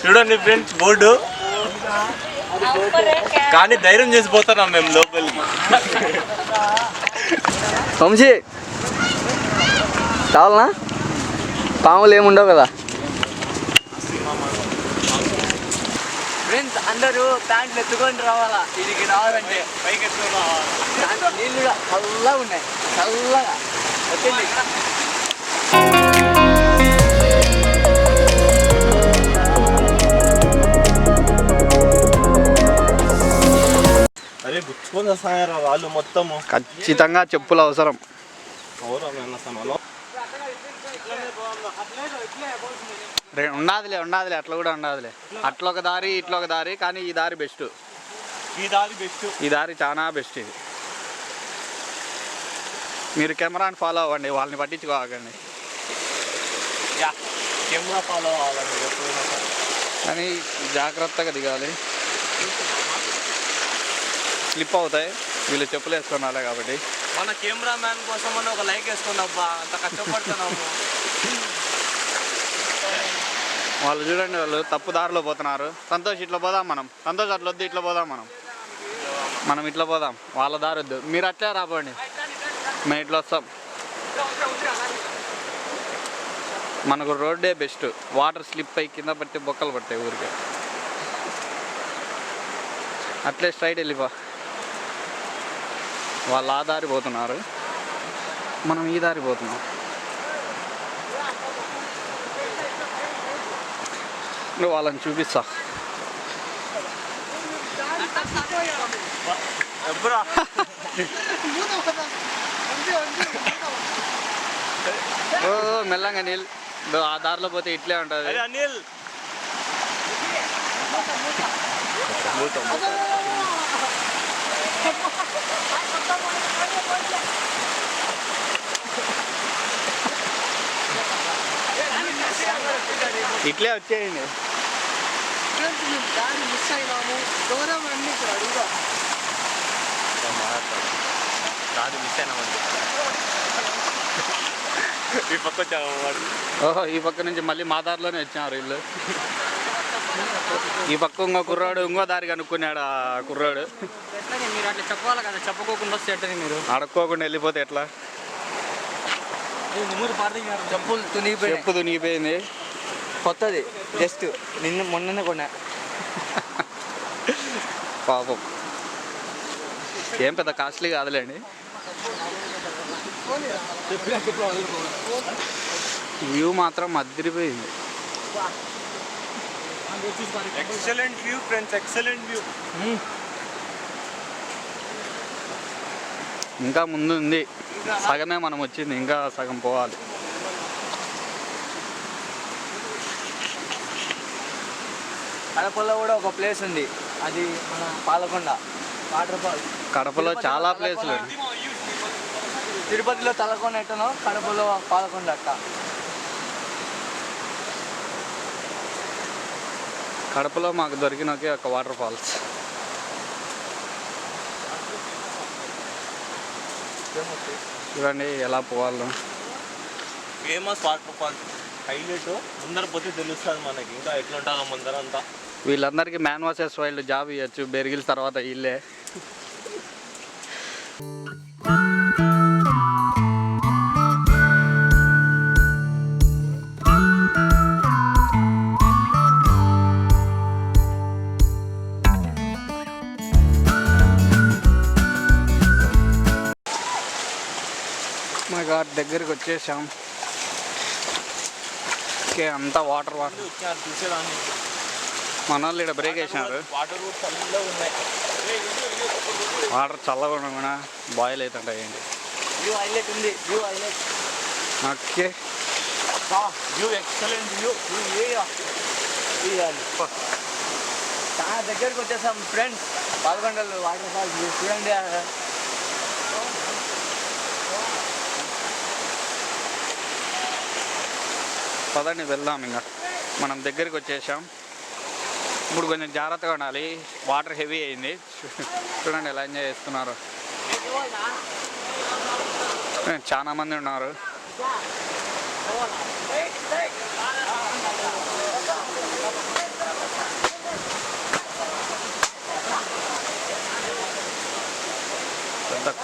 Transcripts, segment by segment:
చూడండి friends board, కానీ ధైర్యం చేసిపోతున్నాం మేము లోపలికి. వంశీ కావాలనా? పాములు ఏముండవు కదా ఫ్రెండ్స్. అందరూ ప్యాంట్లు ఎత్తుకొని రావాలా, ఇదికి రావాలంటే పైకి ఎత్తుకొని రావాలా. నీళ్ళు కూడా చల్లగా ఉన్నాయి, చల్లగా వచ్చింది. అరే గుచ్చుకొని వస్తాయారా వాళ్ళు మొత్తము. ఖచ్చితంగా చెప్పులు అవసరం. ఉండాదిలే అట్లా కూడా ఉండాదిలే. అట్లా ఒక దారి ఇట్లా ఒక దారి, కానీ ఈ దారి బెస్ట్. ఈ దారి చాలా బెస్ట్. ఇది మీరు కెమెరాని ఫాలో అవ్వండి, వాళ్ళని పట్టించుకోకండి. కెమెరా ఫాలో అవ్వాలండి కానీ జాగ్రత్తగా దిగాలి, స్లిప్ అవుతాయి. వీళ్ళు చెప్పులు వేసుకొని రాలే కాబట్టి. మన కెమెరా మ్యాన్ కోసం అని ఒక లైక్ వేసుకున్నాబ్బా, అంత కష్టపడుతున్నాము. వాళ్ళు చూడండి, వాళ్ళు తప్పు దారిలో పోతున్నారు. సంతోష్ ఇట్లా పోదాం మనం, సంతోష్ అట్లా వద్దు ఇట్లా పోదాం మనం ఇట్లా పోదాం, వాళ్ళ దారి వద్దు. మీరు అట్లే రాబోండి, మేము ఇట్లా వస్తాం. మనకు రోడ్డే బెస్ట్. వాటర్ స్లిప్ అయ్యి కింద పట్టి బొక్కలు పడతాయి ఊరికే. అట్లే స్ట్రైట్ వెళ్ళిపో. వాళ్ళు ఆ దారి పోతున్నారు, మనం ఈ దారి పోతున్నాం. నువ్వు వాళ్ళని చూపిస్తా. ఓ మెల్లంగా నీళ్ళు, ఆ దారిలో పోతే ఇట్లే ఉంటుంది. అనిల్ ఇట్లే వచ్చేయండి. ఈ పక్క వచ్చాము. ఓహో, ఈ పక్క నుంచి మళ్ళీ మా దారిలోనే వచ్చారు వీళ్ళు. ఈ పక్క ఇంకో కుర్రాడు ఇంకో దారి కనుక్కున్నాడు. ఆ కుర్రాడు మీరు అట్లా చెప్పాలి కదా, చెప్పుకోకుండా వస్తే ఎట్టని మీరు అడుక్కోకుండా వెళ్ళిపోతే ఎట్లా? చెప్పు తునిగిపోయింది. కొత్తది, జస్ట్ మొన్ననే కొన్నా. పాపం ఏం పెద్ద కాస్ట్లీ కాదులేండి. వ్యూ మాత్రం అదిరిపోయింది. Excellent view friends, excellent view. ఇంకా ముందు ఉంది, సగమే మనం వచ్చింది, ఇంకా సగం పోవాలి. కడపలో కూడా ఒక ప్లేస్ ఉంది, అది మన పాలకొండ వాటర్ఫాల్స్. కడపలో చాలా ప్లేసులు. తిరుపతిలో తలకొండ ఎట్టనో, కడపలో పాలకొండ అట్ట. కడపలో మాకు దొరికిన ఒక వాటర్ ఫాల్స్. చూడండి ఎలా పోవాలో. Famous waterfalls highlight. ముందర పోతే తెలుస్తుంది మనకి ఇంకా ఎట్లా ఉంటుందో ముందర అంతా. వీళ్ళందరికీ మ్యాన్ వర్సెస్ వైల్డ్ జాబ్ ఇవ్వచ్చు, బెరిగిల్స్ తర్వాత వీళ్ళే. మా ఘాట్ దగ్గరికి వచ్చేసాం. ఓకే, అంతా వాటర్ చూసేదాన్ని. మన వాళ్ళు ఇక్కడ బ్రేక్ వేసినారు. వాటర్ చల్లగా కూడా బాయిల్ అవుతుంటాయి. వ్యూ హైలైట్ ఉంది, view highlight. Okay, view excellent view. చాలా దగ్గరికి వచ్చేసాం ఫ్రెండ్స్. పాల్కొండలు వాటర్ ఫాల్స్ చూడండి. పదండి వెళ్దాం. ఇంకా మనం దగ్గరికి వచ్చేసాం. ఇప్పుడు కొంచెం జాగ్రత్తగా ఉండాలి, వాటర్ హెవీ అయింది. చూడండి ఎలా ఎంజాయ్ చేస్తున్నారు. చాలా మంది ఉన్నారు.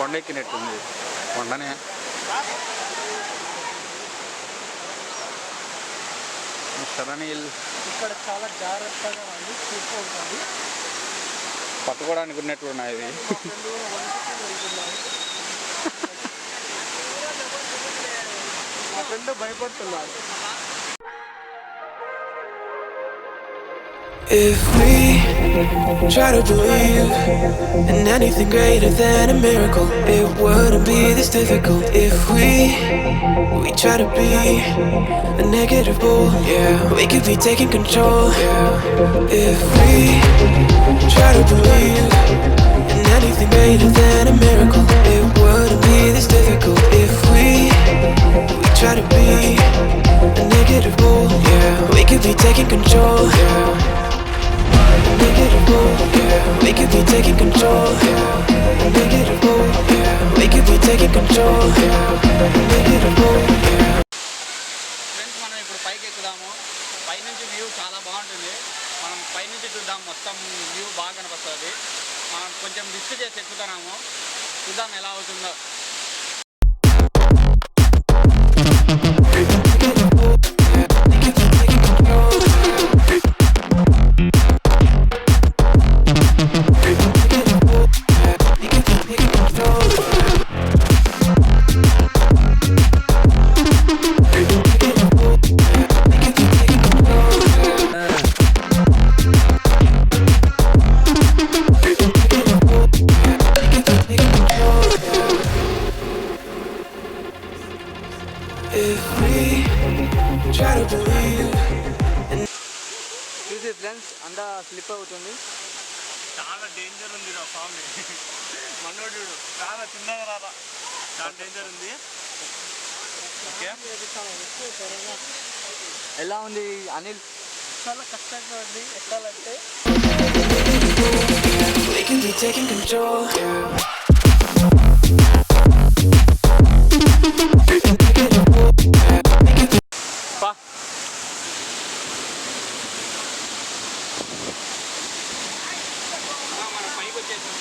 కొండ ఎక్కినట్టుంది కొండనే. శరణి ఇక్కడ చాలా జాగ్రత్తగా ఉంది, చూస్తూ ఉంటుంది. పట్టుకోవడానికి ఉన్నట్లు ఉన్నాయి ఇది. మా ఫ్రెండ్ భయపడుతున్నాడు. If we try to believe in anything greater than a miracle, it wouldn't be this difficult. If we try to be a negative bull, yeah, we could be taking control, yeah. If we try to believe in anything greater than a miracle, it wouldn't be this difficult. If we try to be a negative bull, yeah, we could be taking control, yeah. Negative bull, yeah, we could be taking control, yeah. Negative bull, yeah, we could be taking control, yeah. Negative bull, yeah. Friends మనం ఇప్పుడు పైకి ఎక్కుదాము. పైనుంచి view చాలా బాగుంటుంది. మనం పైనుంచి చూద్దాం, మొత్తం వ్యూ బాగా కనిపిస్తుంది. మనం కొంచెం రిస్క్ చేసి ఎక్కుతున్నాము, చూద్దాం ఎలా అవుతుందో. చూసి ఫ్రెండ్స్ అంతా స్లిప్ అవుతుంది. చాలా డేంజర్ ఉంది రా స్వామి. మనోడు చాలా చిన్నగా రారా, చాలా డేంజర్ ఉంది. ఎలా ఉంది అనిల్? చాలా కష్టంగా ఉంది ఎక్కాలంటే. We can be taking control, పా మనం పైకి వచ్చేసాం.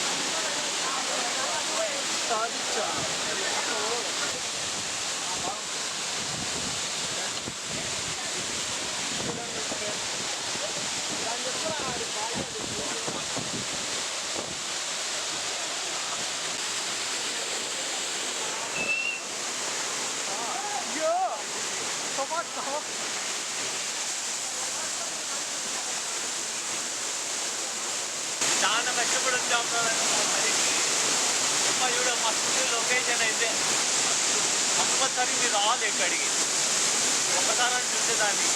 చాలా కష్టపడి వచ్చాం చూడ మస్తు లొకేషన్ అయితే. కంపల్సరీ మీరు రావాలి ఇక్కడికి, ఒకసారి అని చూసేదాన్ని.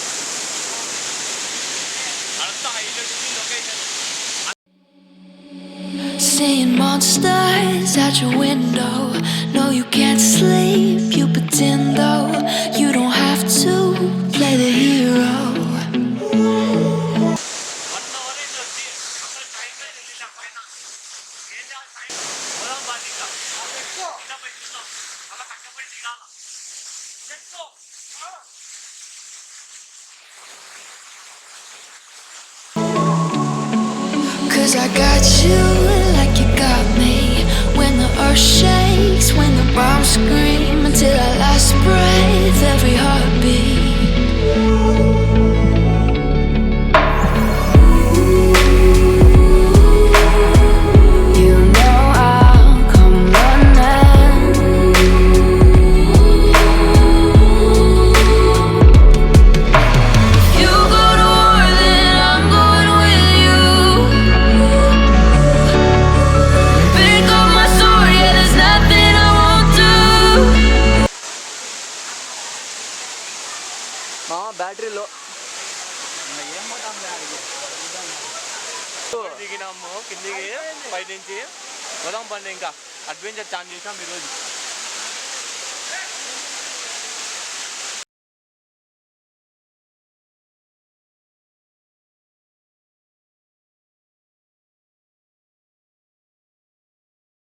అంతా హైలైట్ ఉంది location. seeing monsters at your window. No, you can't sleep, you pretend though. You don't have to play the hero. Cause I got you like you got me. When the earth shakes, when the bombs scream, until our last breath, every heartbeat. You know I'll come running. If you go to war, then I'm going with you. Pick up my sword, yeah, there's nothing I won't do. బ్యాటరీలో దిగినాము కిందికి, పై నుంచి పోదాం పండి. ఇంకా adventure chance చేసాం ఈరోజు.